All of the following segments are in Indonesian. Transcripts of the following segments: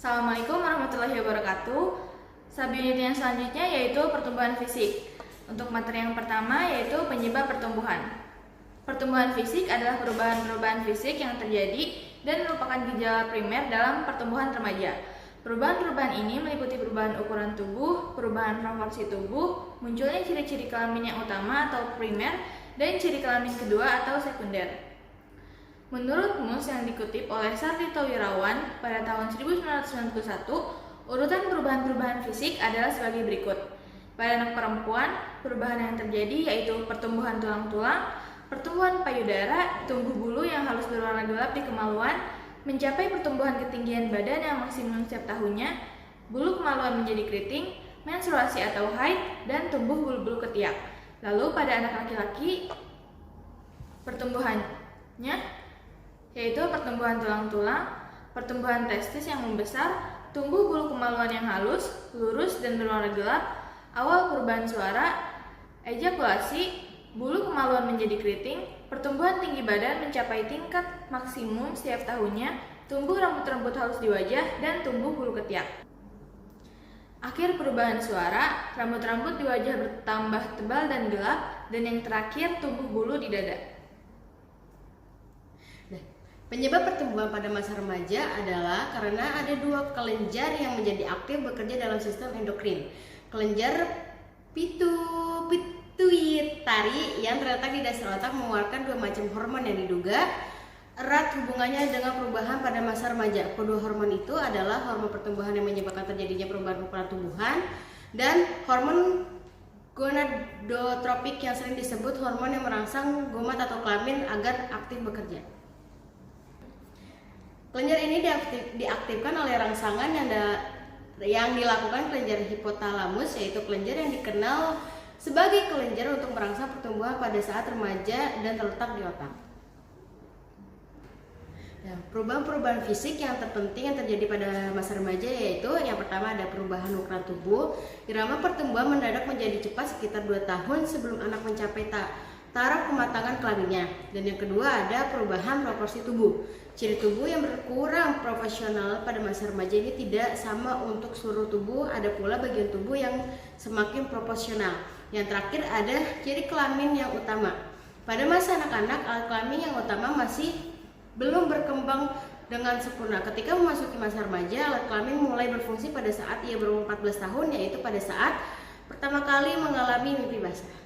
Assalamualaikum warahmatullahi wabarakatuh. Subunit yang selanjutnya yaitu pertumbuhan fisik. Untuk materi yang pertama yaitu penyebab pertumbuhan. Pertumbuhan fisik adalah perubahan-perubahan fisik yang terjadi dan merupakan gejala primer dalam pertumbuhan remaja. Perubahan-perubahan ini meliputi perubahan ukuran tubuh, perubahan proporsi tubuh, munculnya ciri-ciri kelamin yang utama atau primer, dan ciri kelamin kedua atau sekunder. Menurut MUS yang dikutip oleh Sartito Wirawan pada tahun 1991, urutan perubahan-perubahan fisik adalah sebagai berikut. Pada anak perempuan, perubahan yang terjadi yaitu pertumbuhan tulang-tulang, pertumbuhan payudara, tumbuh bulu yang halus berwarna gelap di kemaluan, mencapai pertumbuhan ketinggian badan yang maksimum setiap tahunnya, bulu kemaluan menjadi keriting, menstruasi atau haid, dan tumbuh bulu-bulu ketiak. Lalu pada anak laki-laki, pertumbuhannya yaitu pertumbuhan tulang-tulang, pertumbuhan testis yang membesar, tumbuh bulu kemaluan yang halus, lurus dan berwarna gelap, awal perubahan suara, ejakulasi, bulu kemaluan menjadi keriting, pertumbuhan tinggi badan mencapai tingkat maksimum setiap tahunnya, tumbuh rambut-rambut halus di wajah, dan tumbuh bulu ketiak. Akhir perubahan suara, rambut-rambut di wajah bertambah tebal dan gelap, dan yang terakhir tumbuh bulu di dada. Penyebab pertumbuhan pada masa remaja adalah karena ada dua kelenjar yang menjadi aktif bekerja dalam sistem endokrin. Kelenjar pituitari yang terletak di dasar otak mengeluarkan dua macam hormon yang diduga erat hubungannya dengan perubahan pada masa remaja. Kedua hormon itu adalah hormon pertumbuhan yang menyebabkan terjadinya perubahan ukuran tumbuhan dan hormon gonadotropik yang sering disebut hormon yang merangsang gomat atau kelamin agar aktif bekerja. Kelenjar ini diaktifkan oleh rangsangan yang dilakukan kelenjar hipotalamus, yaitu kelenjar yang dikenal sebagai kelenjar untuk merangsang pertumbuhan pada saat remaja dan terletak di otak. Perubahan-perubahan fisik yang terpenting yang terjadi pada masa remaja yaitu yang pertama ada perubahan ukuran tubuh. Irama pertumbuhan mendadak menjadi cepat sekitar 2 tahun sebelum anak mencapai taraf kematangan kelaminnya. Dan yang kedua ada perubahan proporsi tubuh. Ciri tubuh yang berkurang proporsional pada masa remaja ini tidak sama untuk seluruh tubuh, ada pula bagian tubuh yang semakin proporsional. Yang terakhir ada ciri kelamin yang utama. Pada masa anak-anak, alat kelamin yang utama masih belum berkembang dengan sempurna. Ketika memasuki masa remaja, alat kelamin mulai berfungsi pada saat ia berumur 14 tahun, yaitu pada saat pertama kali mengalami mimpi basah.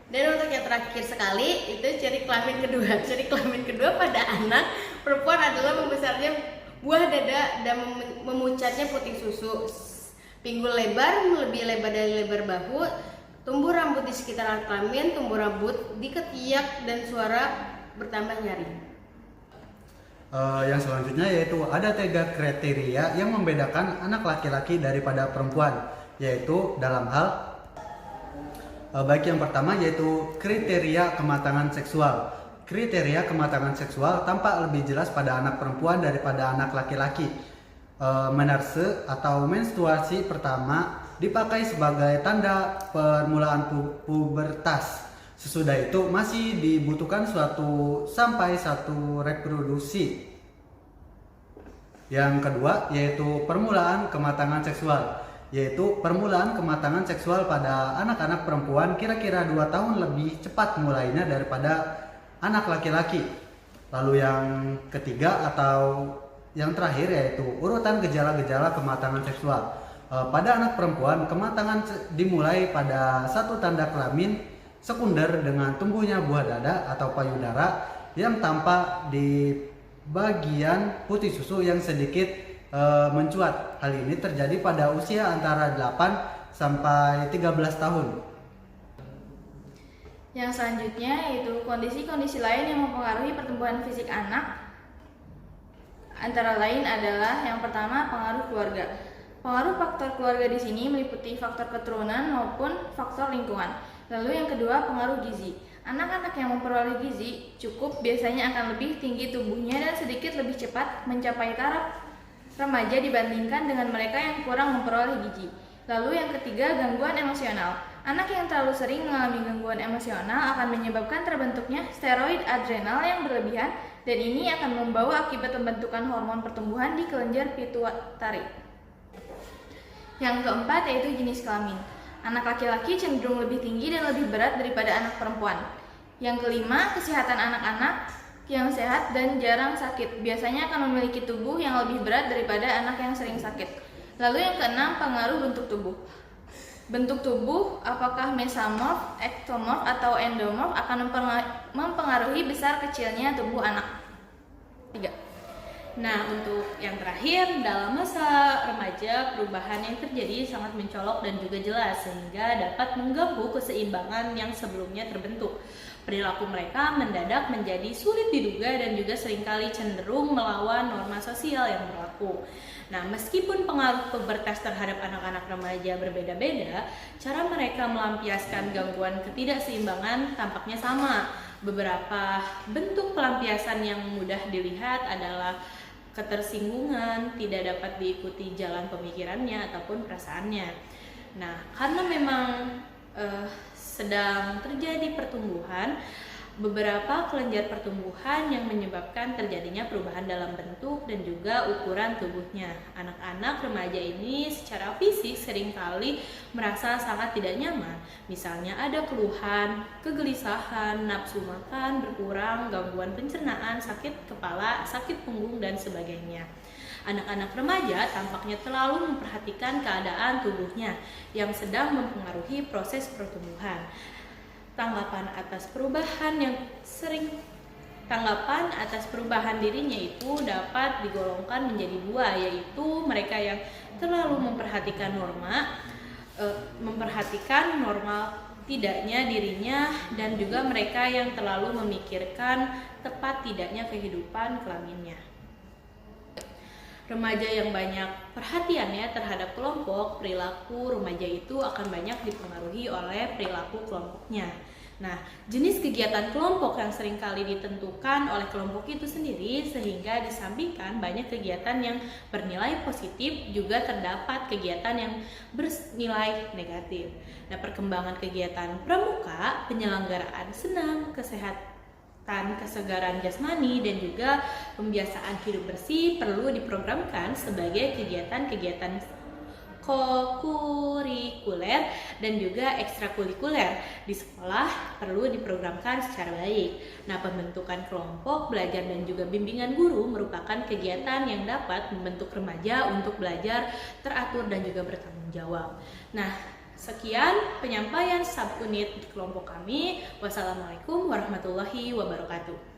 Dan untuk yang terakhir sekali itu ciri kelamin kedua. Ciri kelamin kedua pada anak perempuan adalah membesarnya buah dada dan memuncatnya puting susu, pinggul lebar melebihi lebar dari lebar bahu, tumbuh rambut di sekitar alat kelamin, tumbuh rambut di ketiak dan suara bertambah nyaring. Yang selanjutnya yaitu ada 3 kriteria yang membedakan anak laki-laki daripada perempuan, yaitu dalam hal baik yang pertama yaitu kriteria kematangan seksual. Kriteria kematangan seksual tampak lebih jelas pada anak perempuan daripada anak laki-laki. Menarse atau menstruasi pertama dipakai sebagai tanda permulaan pubertas. Sesudah itu masih dibutuhkan sampai satu reproduksi. Yang kedua yaitu permulaan kematangan seksual, yaitu permulaan kematangan seksual pada anak-anak perempuan kira-kira 2 tahun lebih cepat mulainya daripada anak laki-laki. Lalu yang ketiga atau yang terakhir yaitu urutan gejala-gejala kematangan seksual. Pada anak perempuan, kematangan dimulai pada satu tanda kelamin sekunder dengan tumbuhnya buah dada atau payudara yang tampak di bagian putih susu yang sedikit mencuat. Hal ini terjadi pada usia antara 8 sampai 13 tahun. Yang selanjutnya yaitu kondisi-kondisi lain yang mempengaruhi pertumbuhan fisik anak. Antara lain adalah yang pertama pengaruh keluarga. Pengaruh faktor keluarga di sini meliputi faktor keturunan maupun faktor lingkungan. Lalu yang kedua pengaruh gizi. Anak-anak yang memperoleh gizi cukup biasanya akan lebih tinggi tubuhnya dan sedikit lebih cepat mencapai taraf remaja dibandingkan dengan mereka yang kurang memperoleh gizi. Lalu yang ketiga, gangguan emosional. Anak yang terlalu sering mengalami gangguan emosional akan menyebabkan terbentuknya steroid adrenal yang berlebihan dan ini akan membawa akibat pembentukan hormon pertumbuhan di kelenjar pituitari. Yang keempat yaitu jenis kelamin. Anak laki-laki cenderung lebih tinggi dan lebih berat daripada anak perempuan. Yang kelima, kesehatan anak-anak yang sehat dan jarang sakit biasanya akan memiliki tubuh yang lebih berat daripada anak yang sering sakit. Lalu yang keenam, pengaruh bentuk tubuh. Bentuk tubuh, apakah mesomorf, ektomorf, atau endomorf akan mempengaruhi besar kecilnya tubuh anak. 3. Nah, untuk yang terakhir, dalam masa remaja, perubahan yang terjadi sangat mencolok dan juga jelas, sehingga dapat mengganggu keseimbangan yang sebelumnya terbentuk. Perilaku mereka mendadak menjadi sulit diduga dan juga seringkali cenderung melawan norma sosial yang berlaku. Nah, meskipun pengaruh pubertas terhadap anak-anak remaja berbeda-beda, cara mereka melampiaskan gangguan ketidakseimbangan tampaknya sama. Beberapa bentuk pelampiasan yang mudah dilihat adalah ketersinggungan, tidak dapat diikuti jalan pemikirannya ataupun perasaannya. Nah, karena memang sedang terjadi pertumbuhan, beberapa kelenjar pertumbuhan yang menyebabkan terjadinya perubahan dalam bentuk dan juga ukuran tubuhnya. Anak-anak remaja ini secara fisik seringkali merasa sangat tidak nyaman. Misalnya ada keluhan, kegelisahan, nafsu makan berkurang, gangguan pencernaan, sakit kepala, sakit punggung, dan sebagainya. Anak-anak remaja tampaknya terlalu memperhatikan keadaan tubuhnya yang sedang mempengaruhi proses pertumbuhan. Tanggapan atas perubahan dirinya itu dapat digolongkan menjadi dua, yaitu mereka yang terlalu memperhatikan normal tidaknya dirinya, dan juga mereka yang terlalu memikirkan tepat tidaknya kehidupan kelaminnya. Remaja yang banyak perhatiannya terhadap kelompok, perilaku remaja itu akan banyak dipengaruhi oleh perilaku kelompoknya. Nah, jenis kegiatan kelompok yang seringkali ditentukan oleh kelompok itu sendiri, sehingga disampingkan banyak kegiatan yang bernilai positif, juga terdapat kegiatan yang bernilai negatif. Nah, perkembangan kegiatan pramuka, penyelenggaraan senam, kesegaran jasmani, dan juga pembiasaan hidup bersih perlu diprogramkan sebagai kegiatan-kegiatan kokurikuler dan juga ekstrakurikuler di sekolah perlu diprogramkan secara baik. Nah, pembentukan kelompok belajar dan juga bimbingan guru merupakan kegiatan yang dapat membentuk remaja untuk belajar teratur dan juga bertanggung jawab. Nah, sekian penyampaian subunit di kelompok kami. Wassalamualaikum warahmatullahi wabarakatuh.